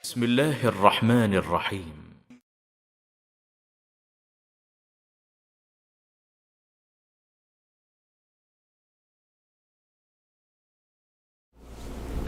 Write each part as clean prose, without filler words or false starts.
بسم الله الرحمن الرحيم.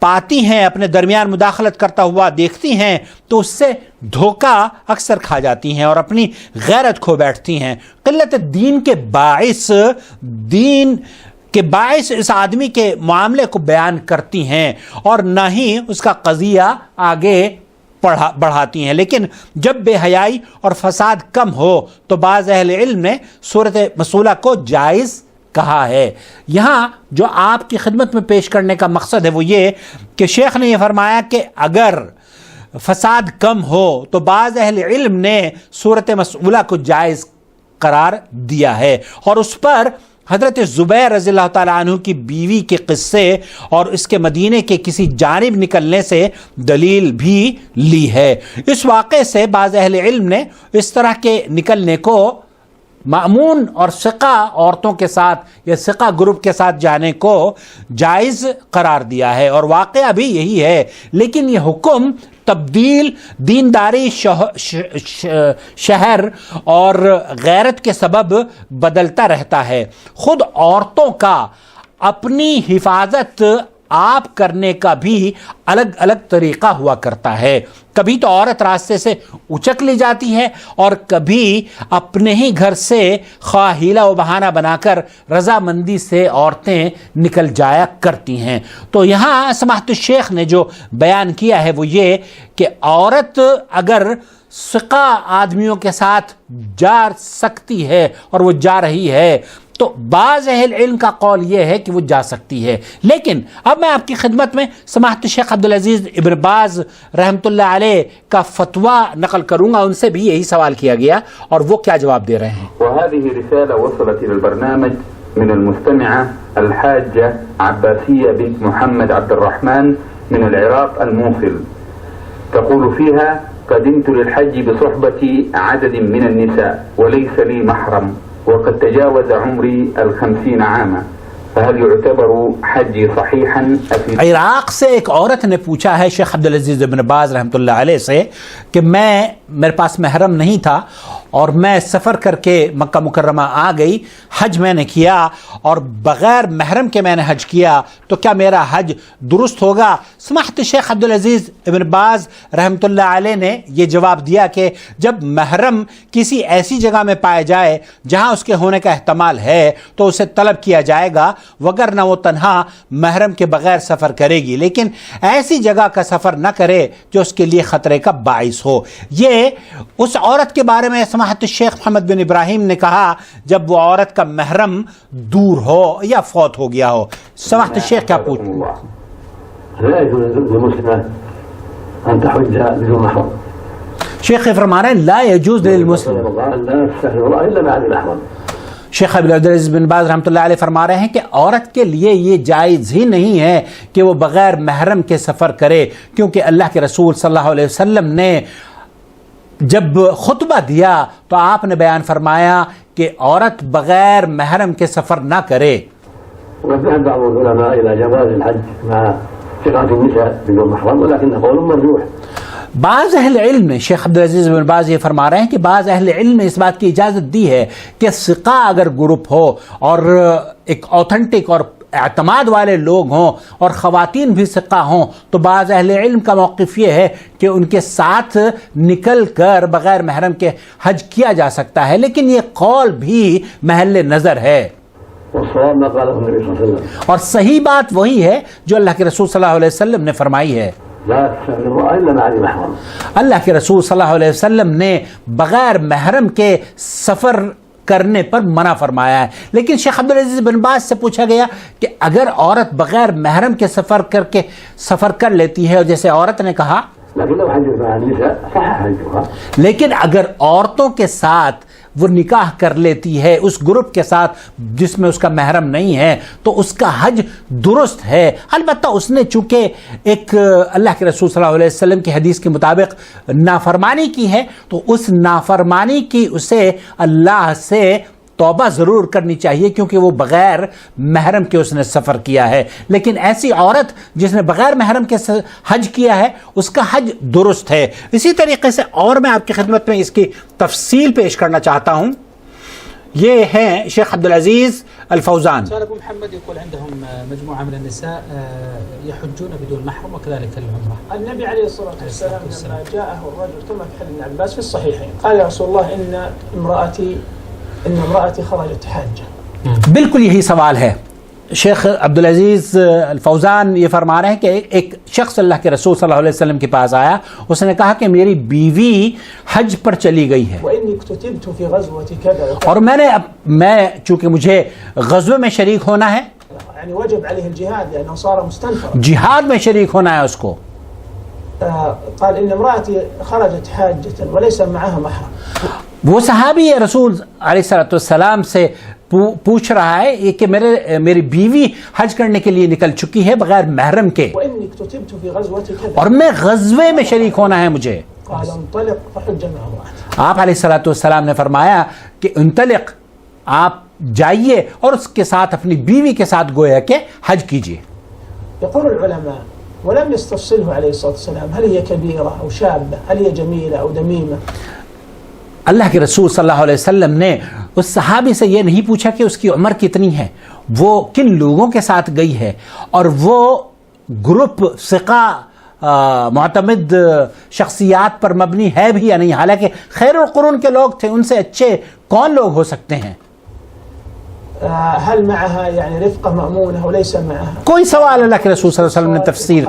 پاتی ہیں، اپنے درمیان مداخلت کرتا ہوا دیکھتی ہیں تو اس سے دھوکہ اکثر کھا جاتی ہیں اور اپنی غیرت کھو بیٹھتی ہیں۔ قلت دین کے باعث اس آدمی کے معاملے کو بیان کرتی ہیں اور نہ ہی اس کا قضیہ آگے بڑھاتی ہیں۔ لیکن جب بے حیائی اور فساد کم ہو تو بعض اہل علم نے صورت مسئولہ کو جائز کہا ہے۔ یہاں جو آپ کی خدمت میں پیش کرنے کا مقصد ہے وہ یہ کہ شیخ نے یہ فرمایا کہ اگر فساد کم ہو تو بعض اہل علم نے صورت مسئولہ کو جائز قرار دیا ہے اور اس پر حضرت زبیر رضی اللہ تعالیٰ عنہ کی بیوی کے قصے اور اس کے مدینے کے کسی جانب نکلنے سے دلیل بھی لی ہے۔ اس واقعے سے بعض اہل علم نے اس طرح کے نکلنے کو مأمون اور ثقہ عورتوں کے ساتھ یا ثقہ گروپ کے ساتھ جانے کو جائز قرار دیا ہے اور واقعہ بھی یہی ہے، لیکن یہ حکم تبدیل دینداری شہر اور غیرت کے سبب بدلتا رہتا ہے۔ خود عورتوں کا اپنی حفاظت آپ کرنے کا بھی الگ الگ طریقہ ہوا کرتا ہے۔ کبھی تو عورت راستے سے اچک لی جاتی ہے اور کبھی اپنے ہی گھر سے خواہ حیلہ و بہانہ بنا کر رضامندی سے عورتیں نکل جایا کرتی ہیں۔ تو یہاں سماحت الشیخ نے جو بیان کیا ہے وہ یہ کہ عورت اگر ثقہ آدمیوں کے ساتھ جا سکتی ہے اور وہ جا رہی ہے تو بعض اہل علم کا قول یہ ہے کہ وہ جا سکتی ہے۔ لیکن اب میں آپ کی خدمت میں سماحت شیخ عبدالعزیز ابن باز رحمۃ اللہ علیہ کا فتویٰ نقل کروں گا، ان سے بھی یہی سوال کیا گیا اور وہ کیا جواب دے رہے ہیں۔ وهذه رسالة وصلت إلى البرنامج من المستمعة الحاجة عباسية بنت محمد عبد الرحمن من العراق الموصل، تقول فيها: قدمت للحج بصحبة عدد من النساء وليس لي محرم وقد تجاوز عمري 50 عاما، فهل يعتبر حجي صحيحا؟ عراق سے ایک عورت نے پوچھا ہے شیخ عبدالعزیز ابن باز رحمۃ اللہ علیہ سے کہ میرے پاس محرم نہیں تھا اور میں سفر کر کے مکہ مکرمہ آ گئی، حج میں نے کیا اور بغیر محرم کے میں نے حج کیا، تو کیا میرا حج درست ہوگا؟ سماحت شیخ عبدالعزیز ابن باز رحمۃ اللہ علیہ نے یہ جواب دیا کہ جب محرم کسی ایسی جگہ میں پائے جائے جہاں اس کے ہونے کا احتمال ہے تو اسے طلب کیا جائے گا، وگرنہ وہ تنہا محرم کے بغیر سفر کرے گی، لیکن ایسی جگہ کا سفر نہ کرے جو اس کے لیے خطرے کا باعث ہو۔ یہ اس عورت کے بارے میں سماحت الشیخ محمد بن ابراہیم نے کہا جب وہ عورت کا محرم دور ہو یا فوت ہو گیا ہو۔ سماحت الشیخ کیا شیخ فرما رہے ہیں لا يجوز للمسلم، شیخ عبدالعزیز بن باز رحمۃ اللہ علیہ فرما رہے ہیں کہ عورت کے لیے یہ جائز ہی نہیں ہے کہ وہ بغیر محرم کے سفر کرے، کیونکہ اللہ کے رسول صلی اللہ علیہ وسلم نے جب خطبہ دیا تو آپ نے بیان فرمایا کہ عورت بغیر محرم کے سفر نہ کرے۔ وذهب بعض العلماء إلى جواز الحج مع ثقة النساء بدون محرم ولكن قول مرجوح۔ بعض اہل علم نے شیخ عبدالعزیز بن باز یہ فرما رہے ہیں کہ بعض اہل علم نے اس بات کی اجازت دی ہے کہ ثقہ اگر گروپ ہو اور ایک اوتھنٹک اور اعتماد والے لوگ ہوں اور خواتین بھی ثقہ ہوں تو بعض اہل علم کا موقف یہ ہے کہ ان کے ساتھ نکل کر بغیر محرم کے حج کیا جا سکتا ہے، لیکن یہ قول بھی محل نظر ہے اور صحیح بات وہی ہے جو اللہ کے رسول صلی اللہ علیہ وسلم نے فرمائی ہے۔ اللہ کے رسول صلی اللہ علیہ وسلم نے بغیر محرم کے سفر کرنے پر منع فرمایا ہے، لیکن شیخ عبدالعزیز بن باز سے پوچھا گیا کہ اگر عورت بغیر محرم کے سفر کر لیتی ہے اور جیسے عورت نے کہا لیکن اگر عورتوں کے ساتھ وہ نکاح کر لیتی ہے اس گروپ کے ساتھ جس میں اس کا محرم نہیں ہے تو اس کا حج درست ہے، البتہ اس نے چونکہ ایک اللہ کے رسول صلی اللہ علیہ وسلم کی حدیث کے مطابق نافرمانی کی ہے تو اس نافرمانی کی اسے اللہ سے توبہ ضرور کرنی چاہیے کیونکہ وہ بغیر محرم کے اس نے سفر کیا ہے، لیکن ایسی عورت جس نے بغیر محرم کے حج کیا ہے اس کا حج درست ہے۔ اسی طریقے سے اور میں آپ کی خدمت میں اس کی تفصیل پیش کرنا چاہتا ہوں۔ یہ ہیں شیخ عبد العزیز الفوزان. سؤال ابو محمد يقول عندهم مجموعه من النساء يحجون بدون محرم وكذلك العمره. النبي عليه الصلاه والسلام لما جاءه الرجل كما في حديث ابن عباس في الصحيحين قال يا رسول الله ان امراتي خرجت حاجه. بالکل یہی سوال ہے. شیخ عبدالعزیز الفوزان یہ فرما رہے ہیں کہ ایک شخص اللہ کے رسول صلی اللہ علیہ وسلم کے پاس آیا, اس نے کہا کہ میری بیوی حج پر چلی گئی ہے اور میں چونکہ مجھے غزوے میں شریک ہونا ہے, جہاد میں شریک ہونا ہے اس کو. قال ان امرأتي خرجت حاجة وليس معها محرم. وہ صحابی رسول علیہ السلام سے پوچھ رہا ہے کہ میری بیوی حج کرنے کے لیے نکل چکی ہے بغیر محرم کے, اور میں غزوے میں شریک ہونا ہے مجھے. آپ علیہ السلام نے فرمایا کہ انطلق, آپ جائیے اور اس کے ساتھ اپنی بیوی کے ساتھ گویا کہ حج کیجیے. يقول العلماء ولم يستفصله عليه الصلاة والسلام هل هي كبيرة أو شابة, هل هي جميلة أو دميمة. اللہ کے رسول صلی اللہ علیہ وسلم نے اس صحابی سے یہ نہیں پوچھا کہ اس کی عمر کتنی ہے, وہ کن لوگوں کے ساتھ گئی ہے, اور وہ گروپ ثقہ معتمد شخصیات پر مبنی ہے بھی یا نہیں. حالانکہ خیر القرون کے لوگ تھے, ان سے اچھے کون لوگ ہو سکتے ہیں. هل معها يعني رفقة مأمونة وليس معها. کوئی سوال اللہ کے رسول صلی اللہ علیہ وسلم نے تفسیر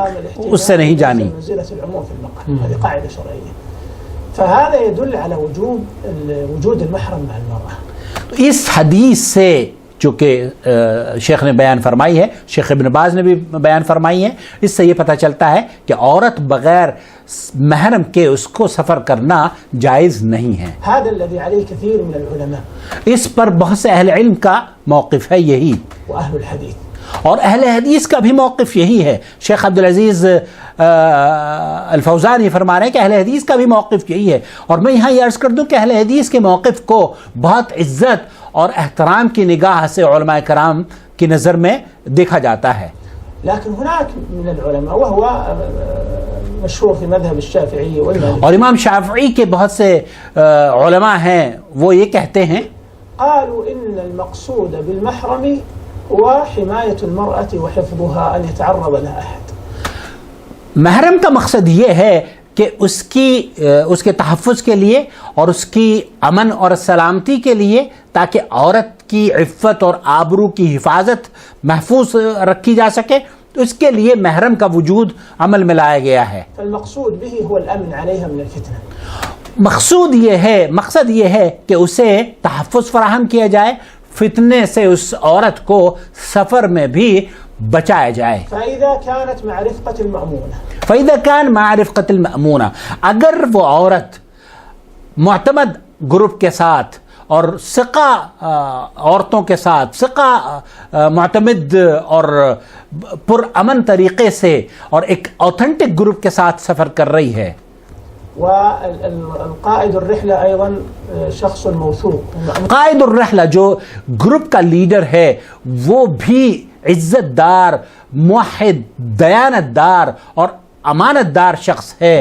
اس سے نہیں جانی. منزلة العموم في المقام, هذه قاعدة شرعية. فهذا يدل على وجود المحرم مع المرأة. اس حدیث سے جو کہ شیخ نے بیان فرمائی ہے, شیخ ابن باز نے بھی بیان فرمائی ہے, اس سے یہ پتہ چلتا ہے کہ عورت بغیر محرم کے اس کو سفر کرنا جائز نہیں ہے. هذا الذي عليه كثير من العلماء. اس پر بہت سے اہل علم کا موقف ہے یہی, واہل الحدیث, اور اہل حدیث کا بھی موقف یہی ہے. شیخ عبدالعزیز الفوزان یہ فرما رہے ہیں کہ اہل حدیث کا بھی موقف یہی ہے. اور میں یہاں یہ عرض کر دوں کہ اہل حدیث کے موقف کو بہت عزت اور احترام کی نگاہ سے علماء کرام کی نظر میں دیکھا جاتا ہے. لیکن هناك من العلماء وهو مشهور في مذهب الشافعي والمالكي, اور امام شافعی کے بہت سے علماء ہیں, وہ یہ کہتے ہیں قالوا ان المقصود بالمحرم هو حماية المرأة وحفظها ان يتعرض لها احد. محرم کا مقصد یہ ہے کہ اس کے تحفظ کے لیے اور اس کی امن اور سلامتی کے لیے, تاکہ عورت کی عفت اور آبرو کی حفاظت محفوظ رکھی جا سکے, تو اس کے لیے محرم کا وجود عمل میں لایا گیا ہے. فالمقصود به هو الامن عليها من الفتنة. مقصد یہ ہے کہ اسے تحفظ فراہم کیا جائے, فتنے سے اس عورت کو سفر میں بھی بچایا جائے. فإذا كانت مع رفقة المأمونة. فإذا كان مع رفقة المأمونة, اگر وہ عورت معتمد گروپ کے ساتھ اور ثقہ عورتوں کے ساتھ, ثقہ معتمد اور پرامن طریقے سے اور ایک اوتھنٹک گروپ کے ساتھ سفر کر رہی ہے. والقائد الرحلة أيضا شخص موثوق. قائد الرحلة جو گروپ کا لیڈر ہے وہ بھی عزت دار, موحد, دیانت دار اور امانت دار شخص ہے.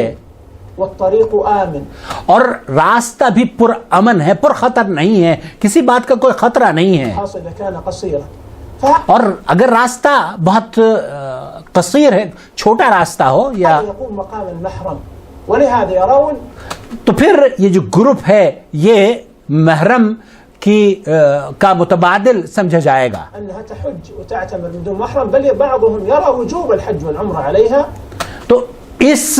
والطريق آمن, اور راستہ بھی پر امن ہے, پر خطر نہیں ہے, کسی بات کا کوئی خطرہ نہیں ہے. خاصة إذا كان قصيرا. اور اگر راستہ بہت قصیر ہے, چھوٹا راستہ ہو یا, يقوم مقام المحرم. ولهذا يرون, تو پھر یہ جو گروپ ہے یہ محرم کا متبادل سمجھا جائے گا. انها تحج وتعتمر من دون محرم, بل بعضهم يرى وجوب الحج والعمرة عليها. تو اس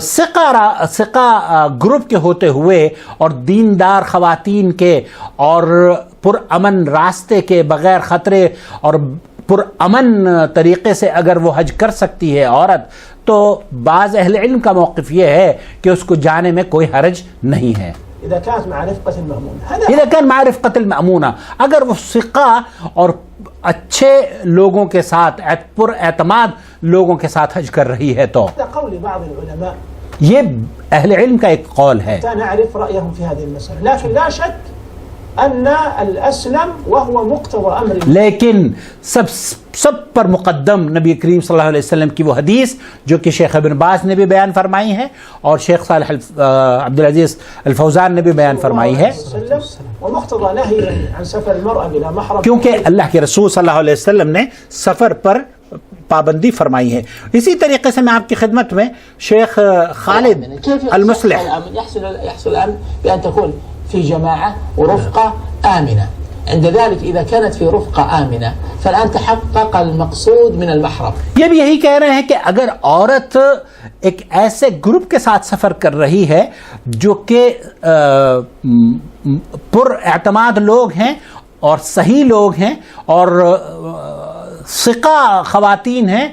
ثقہ گروپ کے ہوتے ہوئے اور دیندار خواتین کے اور پرامن راستے کے بغیر خطرے اور پرامن طریقے سے اگر وہ حج کر سکتی ہے عورت, تو بعض اہل علم کا موقف یہ ہے کہ اس کو جانے میں کوئی حرج نہیں ہے. اذا كانت مع رفقة المأمونة. اذا كان مع رفقة المأمونة, اگر وہ ثقہ اور اچھے لوگوں کے ساتھ, پر اعتماد لوگوں کے ساتھ حج کر رہی ہے تو. هذا قول بعض العلماء. یہ اہل علم کا ایک قول ہے. نعرف رأيهم في هذه المسألة, لكن لا شك أن الأسلم وهو مقتضى أمر الله. لیکن سب پر مقدم نبی کریم صلی اللہ علیہ وسلم کی وہ حدیث جو کہ شیخ ابن باز نے بھی بیان فرمائی ہے اور شیخ صالح عبدالعزیز الفوزان نے بھی بیان فرمائی ہے، ومقتضى نهي عن سفر المرأة بلا محرم، کیونکہ اللہ کے رسول صلی اللہ علیہ وسلم نے سفر پر پابندی فرمائی ہے. اسی طریقے سے میں آپ کی خدمت میں شیخ خالد المصلح. يحصل الأمن بأن تكون في جماعة ورفقة آمنة. عند ذلك إذا كانت في رفقة آمنة فالآن تحقق المقصود من المحرم. یہ بھی یہی کہہ رہے ہیں کہ اگر عورت ایک ایسے گروپ کے ساتھ سفر کر رہی ہے جو کہ پر اعتماد لوگ ہیں اور صحیح لوگ ہیں اور ثقہ خواتین ہیں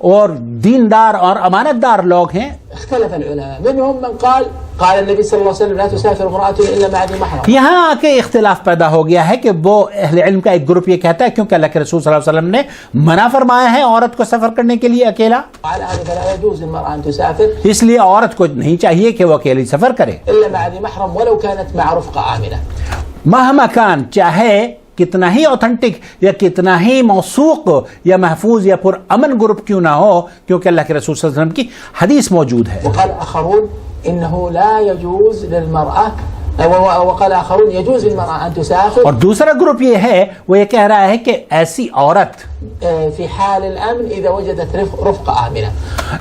اور دیندار اور امانت دار لوگ ہیں. اختلف العلماء منهم من قال النبي صلى الله عليه وسلم لا تسافر امرأة إلا مع ذي محرم. یہاں آ کے اختلاف پیدا ہو گیا ہے کہ وہ اہل علم کا ایک گروپ یہ کہتا ہے کیونکہ اللہ کے رسول صلی اللہ علیہ وسلم نے منع فرمایا ہے عورت کو سفر کرنے کے لیے اکیلا، على هذا فلا يجوز للمرأة أن تسافر اس لیے عورت کو نہیں چاہیے کہ وہ اکیلی سفر کرے إلا مع ذي محرم ولو كانت مع رفقة آمنة. مہما کان، چاہے کتنا ہی اوتھنٹک یا کتنا ہی موثوق یا محفوظ یا پر امن گروپ کیوں نہ ہو، کیونکہ اللہ کے رسول صلی اللہ علیہ وسلم کی حدیث موجود ہے. وقال آخرون إنه لا يجوز للمرأة وقال آخرون يجوز للمرأة أن تسافر. اور دوسرا گروپ یہ ہے، وہ یہ کہہ رہا ہے کہ ایسی عورت في حال الأمن إذا وجدت رفقة آمنة.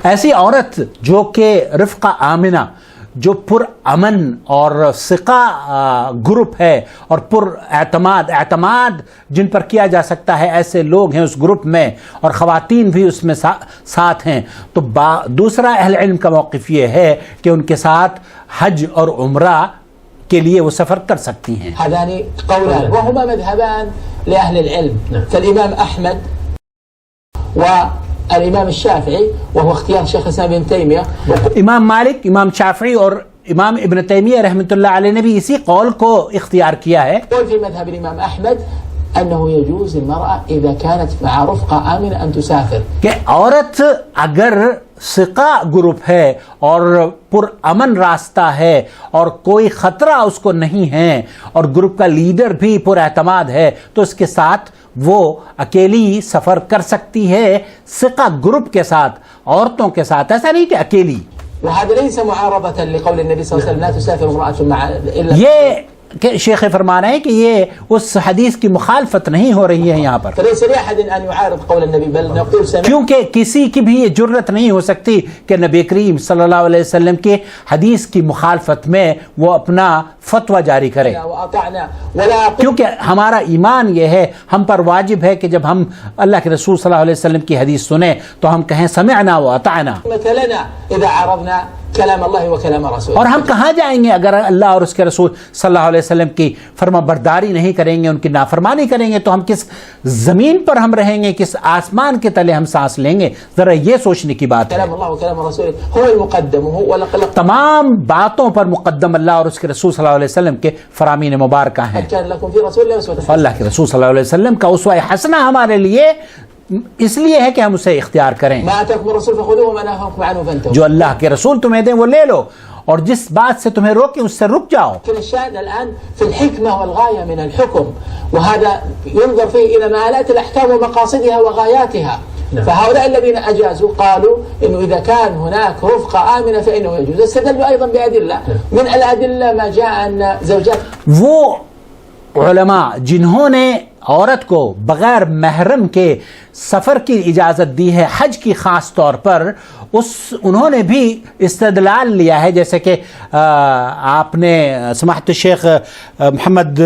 ایسی عورت جو کہ رفقہ آمنہ، جو پر امن اور ثقہ گروپ ہے اور پر اعتماد جن پر کیا جا سکتا ہے، ایسے لوگ ہیں اس گروپ میں اور خواتین بھی اس میں ساتھ ہیں، تو دوسرا اہل علم کا موقف یہ ہے کہ ان کے ساتھ حج اور عمرہ کے لیے وہ سفر کر سکتی ہیں. هذان قولان وهما مذهبان لأهل العلم، فالإمام أحمد والإمام الشافعي وهو اختيار شيخ الإسلام ابن تيمية. امام مالک، امام شافعی اور امام ابن تیمیہ رحمۃ اللہ علیہ نے بھی اسی قول کو اختیار کیا ہے. قول في مذهب الإمام أحمد أنه يجوز للمرأة إذا كانت مع رفقة آمنة أن تسافر. کہ عورت اگر ثقہ گروپ ہے اور پر امن راستہ ہے اور کوئی خطرہ اس کو نہیں ہے اور گروپ کا لیڈر بھی پر اعتماد ہے تو اس کے ساتھ وہ اکیلی سفر کر سکتی ہے، ثقہ گروپ کے ساتھ، عورتوں کے ساتھ، ایسا نہیں کہ اکیلی. وهذا ليس معارضة لقول النبي صلى الله عليه وسلم لا تسافر امرأة مع إلا. یہ کہ شیخ فرما رہے ہیں کہ یہ اس حدیث کی مخالفت نہیں ہو رہی ہے یہاں پر، فليس لأحد أن يعارض قول النبي بل نقول سمعنا. کیونکہ کسی کی بھی یہ جرت نہیں ہو سکتی کہ نبی کریم صلی اللہ علیہ وسلم کی حدیث کی مخالفت میں وہ اپنا فتویٰ جاری کرے، وأطعنا ولا کیونکہ ہمارا ایمان یہ ہے، ہم پر واجب ہے کہ جب ہم اللہ کے رسول صلی اللہ علیہ وسلم کی حدیث سنیں تو ہم کہیں سمعنا واطعنا. مثلنا إذا عرضنا كلام الله وكلام رسوله. اور ہم کہاں جائیں گے اگر اللہ اور اس کے رسول صلی اللہ علیہ وسلم کی فرما برداری نہیں کریں گے، ان کی نافرمانی کریں گے، تو ہم کس زمین پر ہم رہیں گے، کس آسمان کے تلے ہم سانس لیں گے؟ ذرا یہ سوچنے کی بات ہے. كلام الله وكلام رسوله هو المقدم وهو تمام باتوں پر مقدم اللہ اور اس کے رسول صلی اللہ علیہ وسلم کے فرامین مبارکہ ہیں. كان لكم في رسول الله أسوة حسنة. اللہ کے رسول صلی اللہ علیہ وسلم کا اسوہ حسنہ ہمارے لیے اس لیے ہے کہ ہم اسے اختیار کریں. ما آتاكم الرسول فخذوه وما نهاكم عنه فانتهوا. جو اللہ کے رسول تمہیں دیں وہ لے لو اور جس بات سے تمہیں روکیں اس سے رک جاؤ. لكن الشأن الآن في الحكمة والغاية من الحكم، وهذا ينظر فيه إلى مآلات الأحكام ومقاصدها وغاياتها. فهؤلاء الذين أجازوا قالوا إنه إذا كان هناك رفقة آمنة فإنه يجوز. استدلوا أيضا بأدلة من الأدلة ما جاء أن زوجات وہ علماء جنہوں نے عورت کو بغیر محرم کے سفر کی اجازت دی ہے حج کی خاص طور پر، انہوں نے بھی استدلال لیا ہے، جیسے کہ آپ نے سماحت الشیخ محمد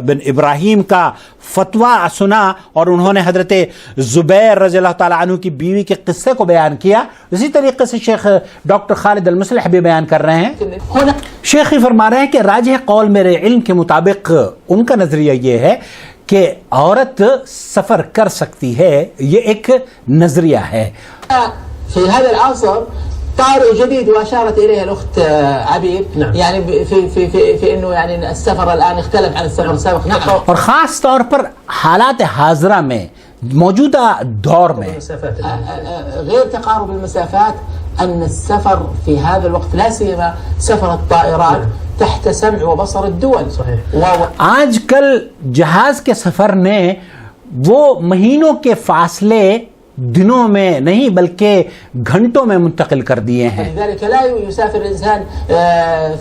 بن ابراہیم کا فتویٰ سنا اور انہوں نے حضرت زبیر رضی اللہ تعالیٰ عنہ کی بیوی کے قصے کو بیان کیا. اسی طریقے سے شیخ ڈاکٹر خالد المصلح بھی بیان کر رہے ہیں. شیخ فرما رہے ہیں کہ راجح قول میرے علم کے مطابق ان کا نظریہ یہ ہے کہ عورت سفر کر سکتی ہے، یہ ایک نظریہ ہے. في هذا العصر طارئ جديد واشارت اليه الاخت عبير. نعم. يعني في انه يعني السفر الان اختلف عن السفر السابق. نعم. اور خاص طور پر حالات حاضرہ میں موجودہ دور میں غير تقارب المسافات أن السفر في هذا الوقت لا سيما سفر الطائرات تحت سمع وبصر الدول. صحيح. آج کل جہاز کے سفر نے وہ مہینوں کے فاصلے دنوں میں نہیں بلکہ گھنٹوں میں منتقل کر دیے ہیں. لذلك لا يسافر الإنسان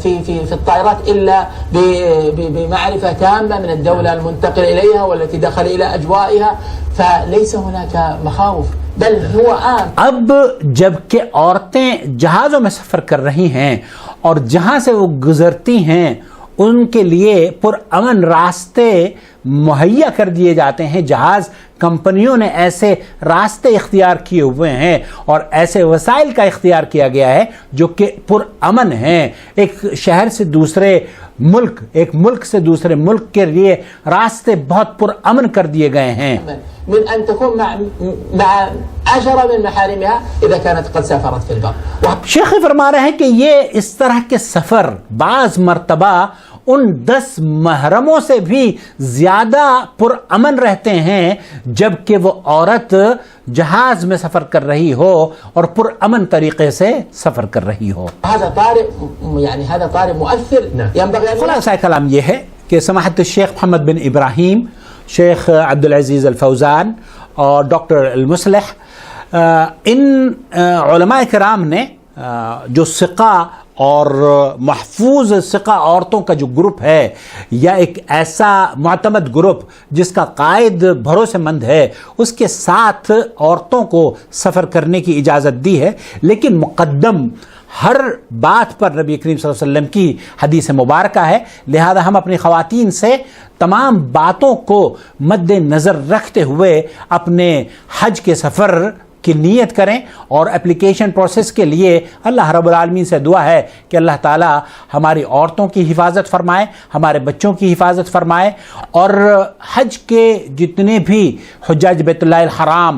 في الطائرات إلا بمعرفة تامة من الدولة المنتقل إليها والتي دخل إلى أجوائها، فليس هناك مخاوف بل هو آمن. اب جب کہ عورتیں جہازوں میں سفر کر رہی ہیں اور جہاں سے وہ گزرتی ہیں ان کے لیے پرامن راستے مہیا کر دیے جاتے ہیں. جہاز کمپنیوں نے ایسے راستے اختیار کیے ہوئے ہیں اور ایسے وسائل کا اختیار کیا گیا ہے جو کہ پرامن ہیں. ایک شہر سے دوسرے ملک، ایک ملک سے دوسرے ملک کے لیے راستے بہت پرامن کر دیے گئے ہیں. من أن تكون مع 10 من محارمها إذا كانت قد سافرت في البر. شیخ فرما رہے ہیں کہ یہ اس طرح کے سفر بعض مرتبہ ان 10 محرموں سے بھی زیادہ پرامن رہتے ہیں جبکہ وہ عورت جہاز میں سفر کر رہی ہو اور پرامن طریقے سے سفر کر رہی ہو. هذا طارئ مؤثر ينبغي. خلاصہ کلام یہ ہے کہ سماحت الشیخ محمد بن ابراہیم، شیخ عبدالعزیز الفوزان اور ڈاکٹر المصلح، ان علماء کرام نے جو ثقہ اور محفوظ ثقہ عورتوں کا جو گروپ ہے یا ایک ایسا معتمد گروپ جس کا قائد بھروسے مند ہے، اس کے ساتھ عورتوں کو سفر کرنے کی اجازت دی ہے، لیکن مقدم ہر بات پر نبی کریم صلی اللہ علیہ وسلم کی حدیث مبارکہ ہے. لہذا ہم اپنی خواتین سے تمام باتوں کو مد نظر رکھتے ہوئے اپنے حج کے سفر کی نیت کریں اور اپلیکیشن پروسیس کے لیے اللہ رب العالمین سے دعا ہے کہ اللہ تعالی ہماری عورتوں کی حفاظت فرمائے، ہمارے بچوں کی حفاظت فرمائے، اور حج کے جتنے بھی حجاج بیت اللہ الحرام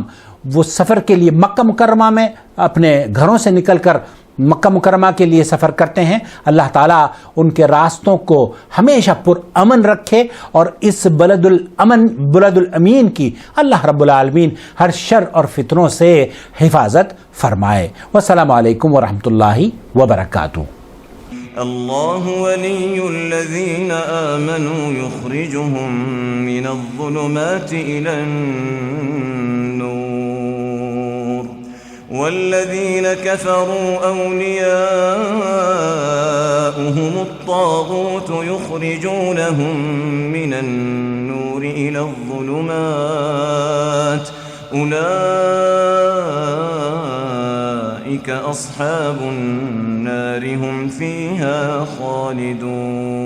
وہ سفر کے لیے مکہ مکرمہ میں اپنے گھروں سے نکل کر مکہ مکرمہ کے لیے سفر کرتے ہیں، اللہ تعالیٰ ان کے راستوں کو ہمیشہ پرامن رکھے اور اس بلد الامین کی اللہ رب العالمین ہر شر اور فتنوں سے حفاظت فرمائے. والسلام علیکم ورحمۃ اللہ وبرکاتہ. اللہ ولی الذین آمنوا یخرجهم من الظلمات إلى النور والذین كفروا أولياؤهم الطاغوت يخرجونهم من النور إلى الظلمات أولئك أصحاب النار هم فيها خالدون.